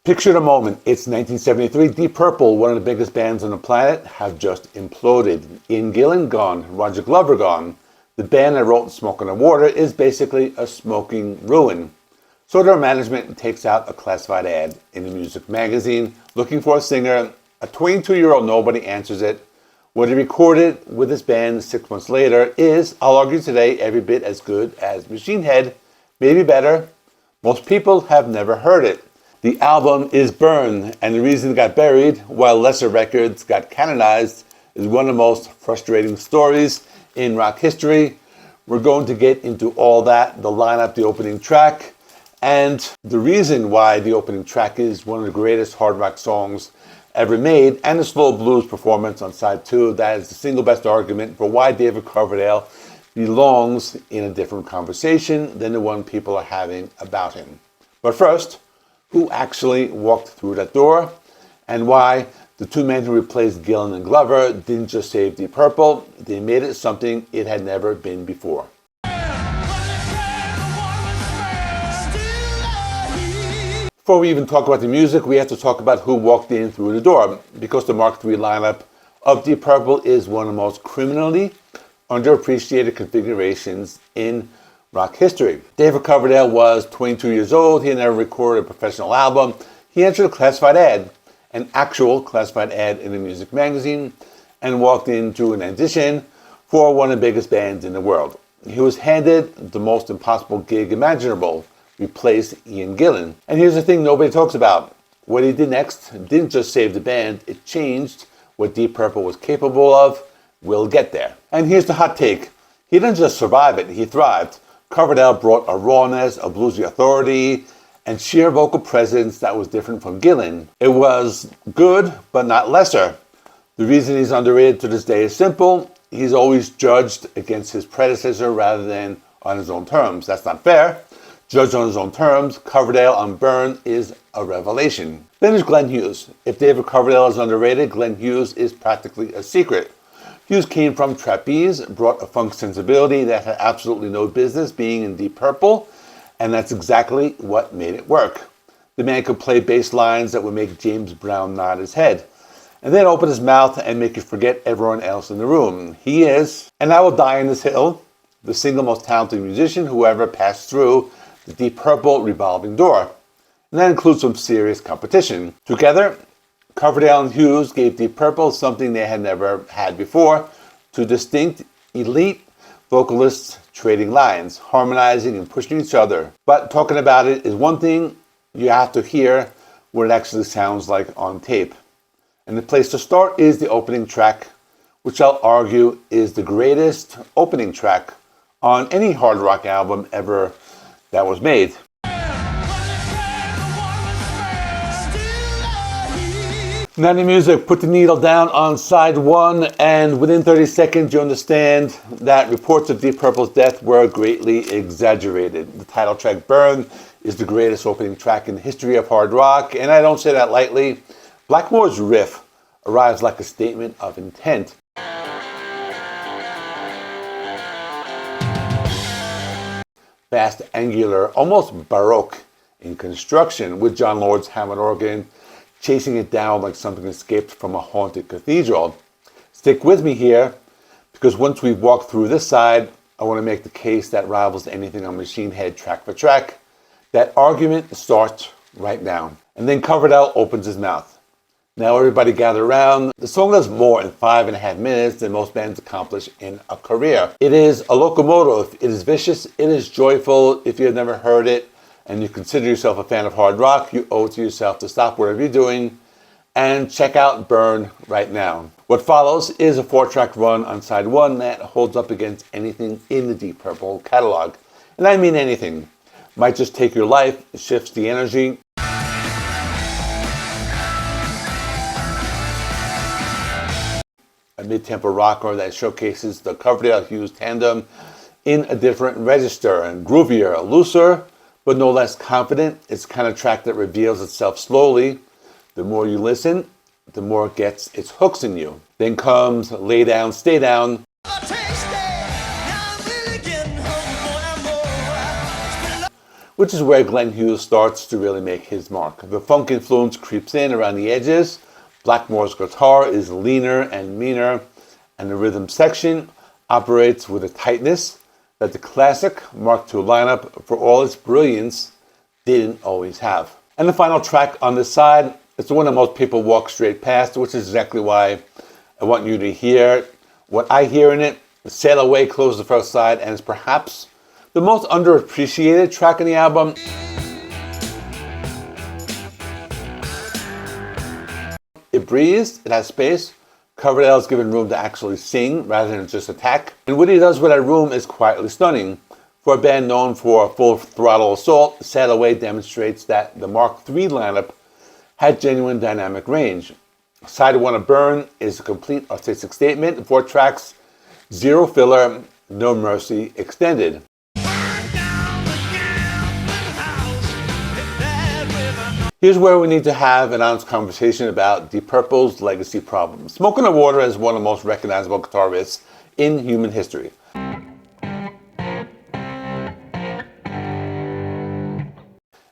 Picture the moment. It's 1973. Deep Purple, one of the biggest bands on the planet, have just imploded. Ian Gillan gone. Roger Glover gone. The band that wrote Smoke on the Water is basically a smoking ruin. So their management takes out a classified ad in a music magazine looking for a singer. A 22-year-old nobody answers it. What he recorded with his band 6 months later is, I'll argue today, every bit as good as Machine Head, maybe better. Most people have never heard it. The album is Burn, and the reason it got buried, while lesser records got canonized, is one of the most frustrating stories in rock history. We're going to get into all that, the lineup, the opening track, and the reason why the opening track is one of the greatest hard rock songs ever made, and the slow blues performance on side 2. That is the single best argument for why David Coverdale belongs in a different conversation than the one people are having about him. But first, who actually walked through that door, and why the two men who replaced Gillan and Glover didn't just save Deep Purple, they made it something it had never been before. Before we even talk about the music, we have to talk about who walked in through the door, because the Mark III lineup of Deep Purple is one of the most criminally underappreciated configurations in rock history. David Coverdale was 22 years old. He had never recorded a professional album. He entered a classified ad, an actual classified ad in a music magazine, and walked into an audition for one of the biggest bands in the world. He was handed the most impossible gig imaginable: replace Ian Gillan. And here's the thing nobody talks about. What he did next didn't just save the band, it changed what Deep Purple was capable of. We'll get there. And here's the hot take. He didn't just survive it, he thrived. Coverdale brought a rawness, a bluesy authority, and sheer vocal presence that was different from Gillan. It was good, but not lesser. The reason he's underrated to this day is simple. He's always judged against his predecessor rather than on his own terms. That's not fair. Judged on his own terms, Coverdale on Burn is a revelation. Then there's Glenn Hughes. If David Coverdale is underrated, Glenn Hughes is practically a secret. Hughes came from trapeze, brought a funk sensibility that had absolutely no business being in Deep Purple, and that's exactly what made it work. The man could play bass lines that would make James Brown nod his head, and then open his mouth and make you forget everyone else in the room. He is, and I will die on this hill, the single most talented musician who ever passed through the Deep Purple revolving door. And that includes some serious competition. Together, Coverdale and Hughes gave Deep Purple something they had never had before: two distinct, elite vocalists trading lines, harmonizing and pushing each other. But talking about it is one thing, you have to hear what it actually sounds like on tape. And the place to start is the opening track, which I'll argue is the greatest opening track on any hard rock album ever that was made. Now the music, put the needle down on side 1, and within 30 seconds you understand that reports of Deep Purple's death were greatly exaggerated. The title track, Burn, is the greatest opening track in the history of hard rock, and I don't say that lightly. Blackmore's riff arrives like a statement of intent. Fast, angular, almost baroque in construction, with John Lord's Hammond organ chasing it down like something escaped from a haunted cathedral. Stick with me here, because once we've walked through this side, I want to make the case that rivals anything on Machine Head track for track. That argument starts right now. And then Coverdale opens his mouth. Now everybody gather around. The song does more in 5.5 minutes than most bands accomplish in a career. It is a locomotive. It is vicious. It is joyful. If you have never heard it, and you consider yourself a fan of hard rock, you owe it to yourself to stop whatever you're doing and check out Burn right now. What follows is a 4-track run on side 1 that holds up against anything in the Deep Purple catalog. And I mean anything. Might just take your life, it shifts the energy. A mid-tempo rocker that showcases the Coverdale-Hughes tandem in a different register, and groovier, looser, but no less confident. It's the kind of track that reveals itself slowly. The more you listen, the more it gets its hooks in you. Then comes Lay Down, Stay Down, which is where Glenn Hughes starts to really make his mark. The funk influence creeps in around the edges. Blackmore's guitar is leaner and meaner, and the rhythm section operates with a tightness that the classic Mark II lineup, for all its brilliance, didn't always have. And the final track on this side, it's the one that most people walk straight past, which is exactly why I want you to hear what I hear in it. Sail Away closes the first side, and is perhaps the most underappreciated track in the album. It breathes, it has space. Coverdale is given room to actually sing rather than just attack. And what he does with that room is quietly stunning. For a band known for a full throttle assault, Sail Away demonstrates that the Mark III lineup had genuine dynamic range. Side 1 of Burn is a complete artistic statement. 4 tracks, 0 filler, no mercy extended. Here's where we need to have an honest conversation about Deep Purple's legacy problems. Smoke on the Water is one of the most recognizable guitar riffs in human history.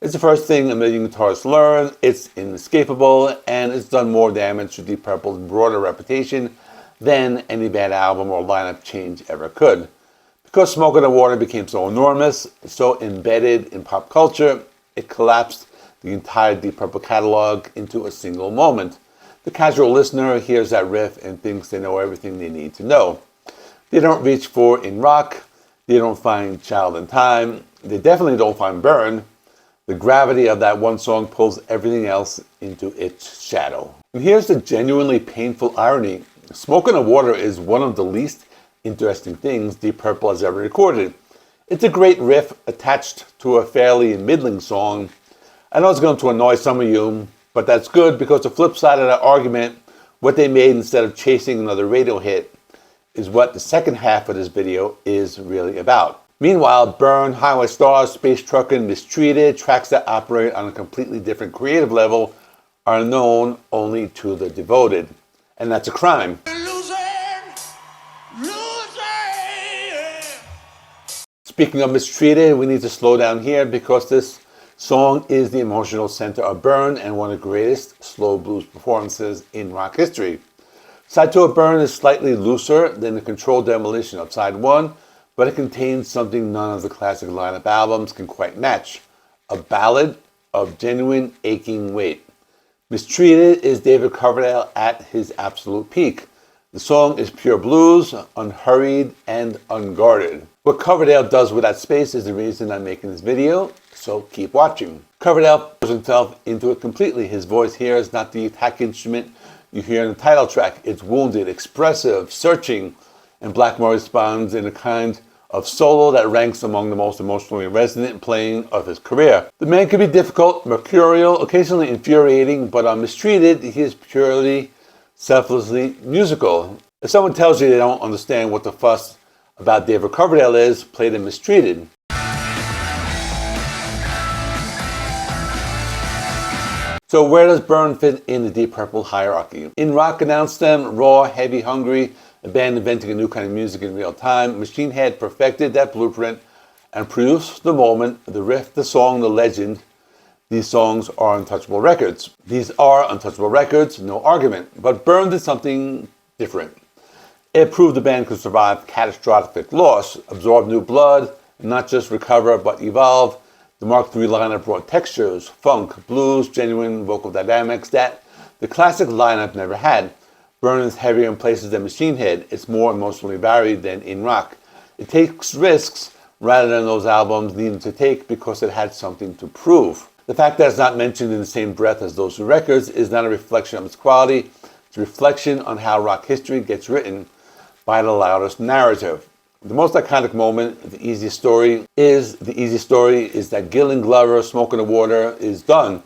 It's the first thing a million guitarists learn, it's inescapable, and it's done more damage to Deep Purple's broader reputation than any bad album or lineup change ever could. Because Smoke on the Water became so enormous, so embedded in pop culture, it collapsed the entire Deep Purple catalog into a single moment. The casual listener hears that riff and thinks they know everything they need to know. They don't reach for In Rock, they don't find Child in Time, they definitely don't find Burn. The gravity of that one song pulls everything else into its shadow. And here's the genuinely painful irony. Smoke on the Water is one of the least interesting things Deep Purple has ever recorded. It's a great riff attached to a fairly middling song. I know it's going to annoy some of you, but that's good because the flip side of that argument, what they made instead of chasing another radio hit, is what the second half of this video is really about. Meanwhile, Burn, Highway Stars, Space Truckin', Mistreated, tracks that operate on a completely different creative level, are known only to the devoted. And that's a crime. Speaking of Mistreated, we need to slow down here because this song is the emotional center of Burn and one of the greatest slow blues performances in rock history. Side 2 of Burn is slightly looser than the controlled demolition of Side 1, but it contains something none of the classic lineup albums can quite match, a ballad of genuine aching weight. Mistreated is David Coverdale at his absolute peak. The song is pure blues, unhurried and unguarded. What Coverdale does with that space is the reason I'm making this video, so keep watching. Coverdale puts himself into it completely. His voice here is not the attack instrument you hear in the title track. It's wounded, expressive, searching, and Blackmore responds in a kind of solo that ranks among the most emotionally resonant playing of his career. The man can be difficult, mercurial, occasionally infuriating, but on Mistreated, he is purely, selflessly musical. If someone tells you they don't understand what the fuss about David Coverdale is, play them Mistreated. So where does Burn fit in the Deep Purple hierarchy? In Rock announced them raw, heavy, hungry, a band inventing a new kind of music in real time. Machine Head perfected that blueprint and produced the moment, the riff, the song, the legend. These songs are untouchable records. These are untouchable records, no argument. But Burn did something different. It proved the band could survive catastrophic loss, absorb new blood, and not just recover but evolve. The Mark III lineup brought textures, funk, blues, genuine vocal dynamics that the classic lineup never had. Burn is heavier in places than Machine Head. It's more emotionally varied than In Rock. It takes risks rather than those albums needed to take because it had something to prove. The fact that it's not mentioned in the same breath as those two records is not a reflection of its quality. It's a reflection on how rock history gets written by the loudest narrative. The most iconic moment, the easiest story is that Gillan Glover, Smoke on the Water, is done.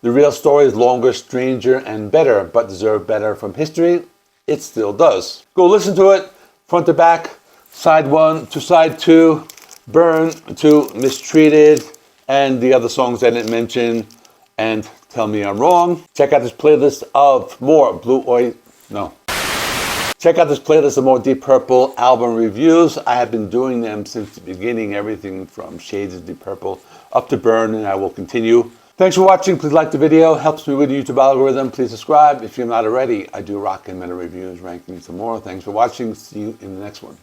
The real story is longer, stranger, and better, but deserved better from history. It still does. Go listen to it, front to back, side 1 to side 2, Burn to Mistreated, and the other songs I didn't mention, and tell me I'm wrong. Check out this playlist of more Check out this playlist of more Deep Purple album reviews. I have been doing them since the beginning, everything from Shades of Deep Purple up to burn, and I will continue. Thanks for watching. Please like the video. Helps me with the YouTube algorithm. Please subscribe if you're not already. I do rock and meta reviews, rankings, and more. Thanks for watching. See you in the next one.